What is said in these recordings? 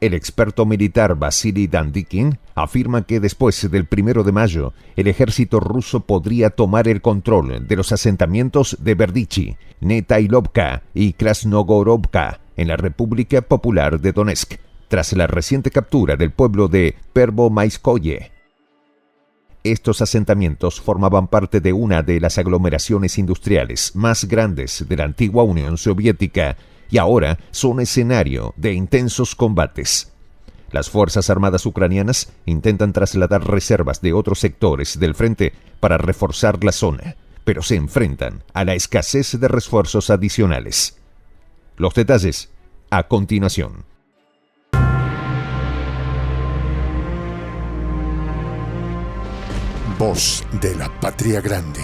El experto militar Vasily Dandikin afirma que después del 1 de mayo, el ejército ruso podría tomar el control de los asentamientos de Berdichi, Netailovka y Krasnogorovka en la República Popular de Donetsk, tras la reciente captura del pueblo de Pervomaiskoye. Estos asentamientos formaban parte de una de las aglomeraciones industriales más grandes de la antigua Unión Soviética y ahora son escenario de intensos combates. Las Fuerzas Armadas ucranianas intentan trasladar reservas de otros sectores del frente para reforzar la zona, pero se enfrentan a la escasez de refuerzos adicionales. Los detalles a continuación. Voz de la Patria Grande.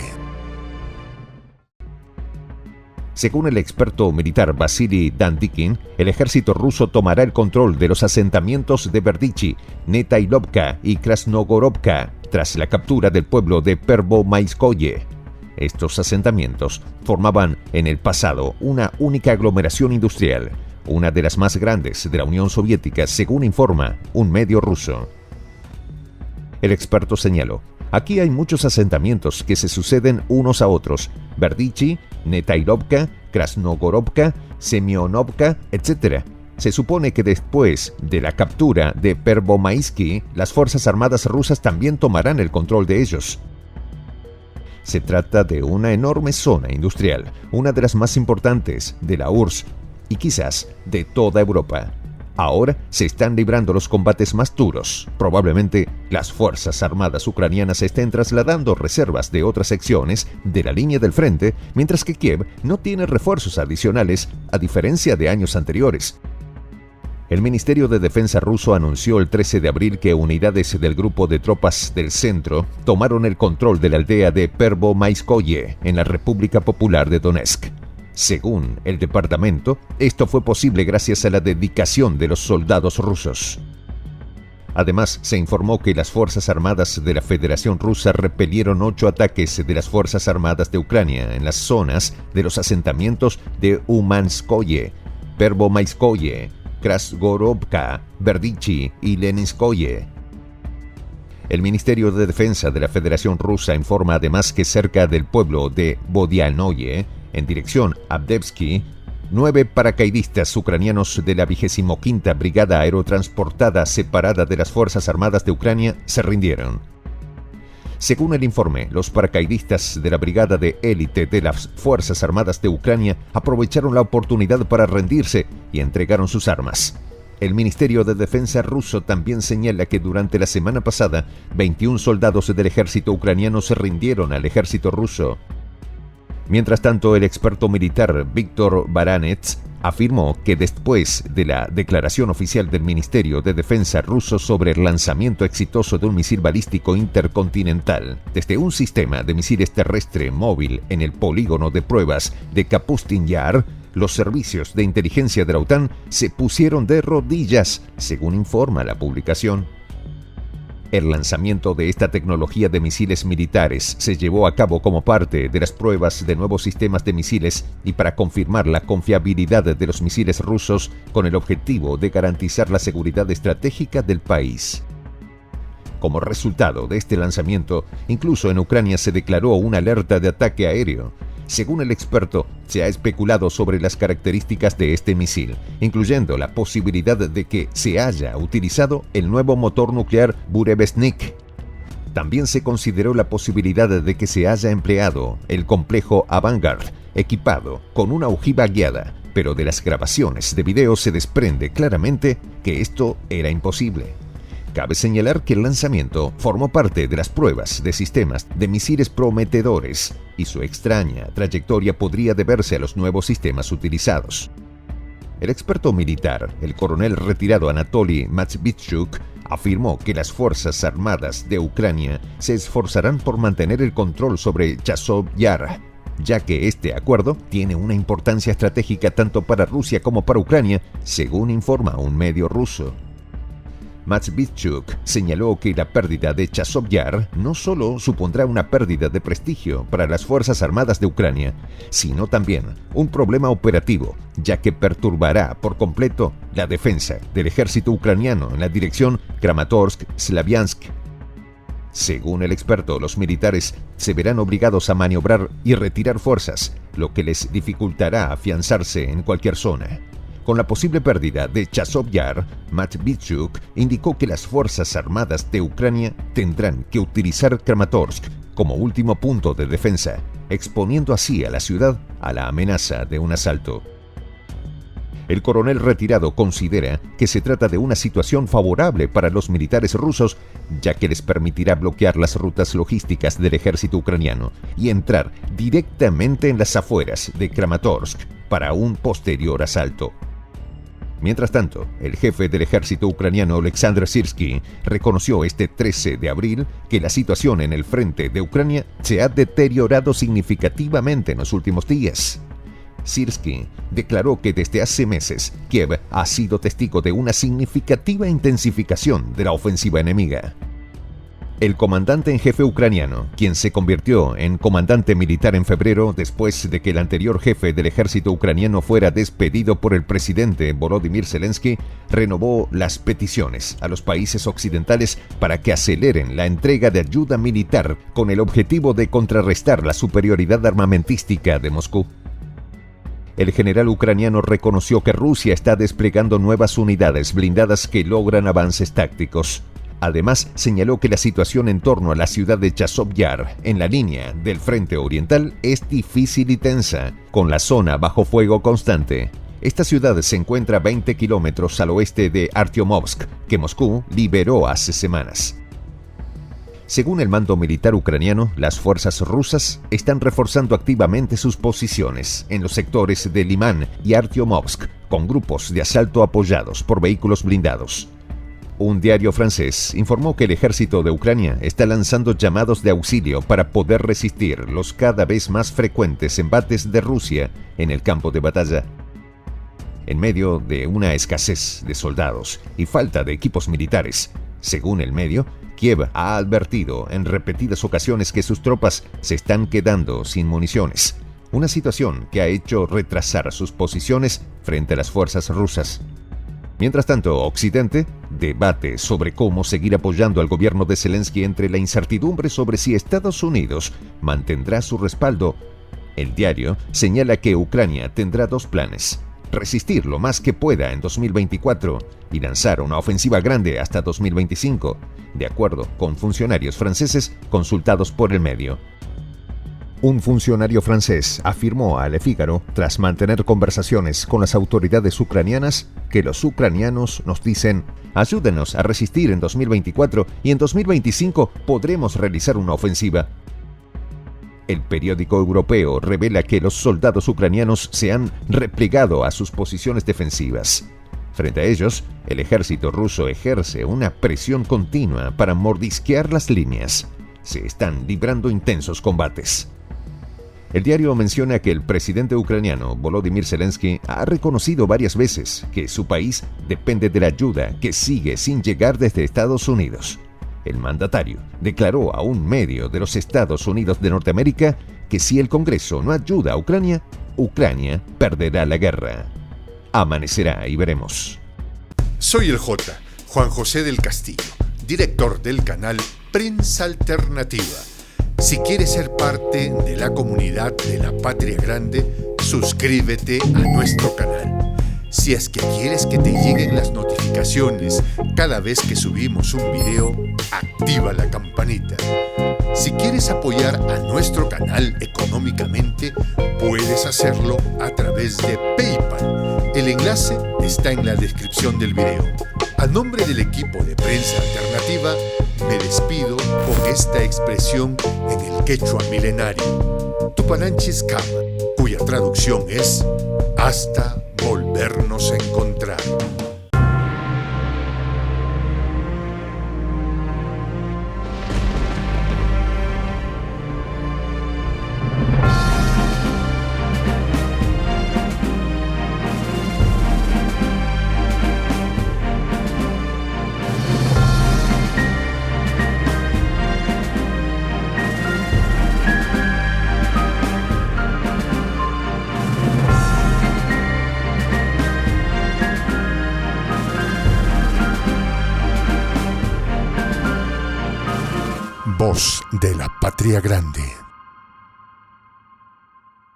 Según el experto militar Vasily Dandikin, el ejército ruso tomará el control de los asentamientos de Berdichi, Netailovka y Krasnogorovka tras la captura del pueblo de Pervomaiskoye. Estos asentamientos formaban en el pasado una única aglomeración industrial, una de las más grandes de la Unión Soviética, según informa un medio ruso. El experto señaló: aquí hay muchos asentamientos que se suceden unos a otros: Berdichi, Netailovka, Krasnogorovka, Semyonovka, etc. Se supone que después de la captura de Pervomaisky, las Fuerzas Armadas rusas también tomarán el control de ellos. Se trata de una enorme zona industrial, una de las más importantes de la URSS y quizás de toda Europa. Ahora se están librando los combates más duros. Probablemente las Fuerzas Armadas ucranianas estén trasladando reservas de otras secciones de la línea del frente, mientras que Kiev no tiene refuerzos adicionales, a diferencia de años anteriores. El Ministerio de Defensa ruso anunció el 13 de abril que unidades del Grupo de Tropas del Centro tomaron el control de la aldea de Pervomaiskoye en la República Popular de Donetsk. Según el departamento, esto fue posible gracias a la dedicación de los soldados rusos. Además, se informó que las Fuerzas Armadas de la Federación Rusa repelieron 8 ataques de las Fuerzas Armadas de Ucrania en las zonas de los asentamientos de Umanskoye, Pervomaiskoye, Krasnogorovka, Berdichi y Leninskoye. El Ministerio de Defensa de la Federación Rusa informa además que cerca del pueblo de Bodianoye, en dirección a Avdiivka, 9 paracaidistas ucranianos de la 25ª Brigada Aerotransportada separada de las Fuerzas Armadas de Ucrania se rindieron. Según el informe, los paracaidistas de la Brigada de Élite de las Fuerzas Armadas de Ucrania aprovecharon la oportunidad para rendirse y entregaron sus armas. El Ministerio de Defensa ruso también señala que durante la semana pasada, 21 soldados del ejército ucraniano se rindieron al ejército ruso. Mientras tanto, el experto militar Víctor Baranets afirmó que después de la declaración oficial del Ministerio de Defensa ruso sobre el lanzamiento exitoso de un misil balístico intercontinental desde un sistema de misiles terrestre móvil en el polígono de pruebas de Kapustin Yar, los servicios de inteligencia de la OTAN se pusieron de rodillas, según informa la publicación. El lanzamiento de esta tecnología de misiles militares se llevó a cabo como parte de las pruebas de nuevos sistemas de misiles y para confirmar la confiabilidad de los misiles rusos con el objetivo de garantizar la seguridad estratégica del país. Como resultado de este lanzamiento, incluso en Ucrania se declaró una alerta de ataque aéreo. Según el experto, se ha especulado sobre las características de este misil, incluyendo la posibilidad de que se haya utilizado el nuevo motor nuclear Burevestnik. También se consideró la posibilidad de que se haya empleado el complejo Avangard, equipado con una ojiva guiada, pero de las grabaciones de video se desprende claramente que esto era imposible. Cabe señalar que el lanzamiento formó parte de las pruebas de sistemas de misiles prometedores y su extraña trayectoria podría deberse a los nuevos sistemas utilizados. El experto militar, el coronel retirado Anatoly Matveychuk, afirmó que las Fuerzas Armadas de Ucrania se esforzarán por mantener el control sobre Chazov Yar, ya que este acuerdo tiene una importancia estratégica tanto para Rusia como para Ucrania, según informa un medio ruso. Matvichuk señaló que la pérdida de Chazov Yar no solo supondrá una pérdida de prestigio para las Fuerzas Armadas de Ucrania, sino también un problema operativo, ya que perturbará por completo la defensa del ejército ucraniano en la dirección Kramatorsk-Slaviansk. Según el experto, los militares se verán obligados a maniobrar y retirar fuerzas, lo que les dificultará afianzarse en cualquier zona. Con la posible pérdida de Chazov Yar, Matvichuk indicó que las Fuerzas Armadas de Ucrania tendrán que utilizar Kramatorsk como último punto de defensa, exponiendo así a la ciudad a la amenaza de un asalto. El coronel retirado considera que se trata de una situación favorable para los militares rusos, ya que les permitirá bloquear las rutas logísticas del ejército ucraniano y entrar directamente en las afueras de Kramatorsk para un posterior asalto. Mientras tanto, el jefe del ejército ucraniano, Oleksandr Syrskyi, reconoció este 13 de abril que la situación en el frente de Ucrania se ha deteriorado significativamente en los últimos días. Syrskyi declaró que desde hace meses Kiev ha sido testigo de una significativa intensificación de la ofensiva enemiga. El comandante en jefe ucraniano, quien se convirtió en comandante militar en febrero después de que el anterior jefe del ejército ucraniano fuera despedido por el presidente Volodymyr Zelensky, renovó las peticiones a los países occidentales para que aceleren la entrega de ayuda militar con el objetivo de contrarrestar la superioridad armamentística de Moscú. El general ucraniano reconoció que Rusia está desplegando nuevas unidades blindadas que logran avances tácticos. Además, señaló que la situación en torno a la ciudad de Chazov Yar, en la línea del frente oriental, es difícil y tensa, con la zona bajo fuego constante. Esta ciudad se encuentra a 20 kilómetros al oeste de Artyomovsk, que Moscú liberó hace semanas. Según el mando militar ucraniano, las fuerzas rusas están reforzando activamente sus posiciones en los sectores de Liman y Artyomovsk, con grupos de asalto apoyados por vehículos blindados. Un diario francés informó que el ejército de Ucrania está lanzando llamados de auxilio para poder resistir los cada vez más frecuentes embates de Rusia en el campo de batalla. En medio de una escasez de soldados y falta de equipos militares, según el medio, Kiev ha advertido en repetidas ocasiones que sus tropas se están quedando sin municiones, una situación que ha hecho retrasar sus posiciones frente a las fuerzas rusas. Mientras tanto, Occidente debate sobre cómo seguir apoyando al gobierno de Zelensky entre la incertidumbre sobre si Estados Unidos mantendrá su respaldo. El diario señala que Ucrania tendrá dos planes: resistir lo más que pueda en 2024 y lanzar una ofensiva grande hasta 2025, de acuerdo con funcionarios franceses consultados por el medio. Un funcionario francés afirmó a Le Figaro, tras mantener conversaciones con las autoridades ucranianas, que los ucranianos nos dicen: ayúdenos a resistir en 2024 y en 2025 podremos realizar una ofensiva. El periódico europeo revela que los soldados ucranianos se han replegado a sus posiciones defensivas. Frente a ellos, el ejército ruso ejerce una presión continua para mordisquear las líneas. Se están librando intensos combates. El diario menciona que el presidente ucraniano Volodymyr Zelensky ha reconocido varias veces que su país depende de la ayuda que sigue sin llegar desde Estados Unidos. El mandatario declaró a un medio de los Estados Unidos de Norteamérica que si el Congreso no ayuda a Ucrania, Ucrania perderá la guerra. Amanecerá y veremos. Soy el Juan José del Castillo, director del canal Prensa Alternativa. Si quieres ser parte de la comunidad de la Patria Grande, suscríbete a nuestro canal. Si es que quieres que te lleguen las notificaciones cada vez que subimos un video, activa la campanita. Si quieres apoyar a nuestro canal económicamente, puedes hacerlo a través de PayPal. El enlace está en la descripción del video. A nombre del equipo de Prensa Alternativa, me despido con esta expresión en el quechua milenario, Tupananchis Kama, cuya traducción es hasta volvernos a encontrar. Voz de la Patria Grande.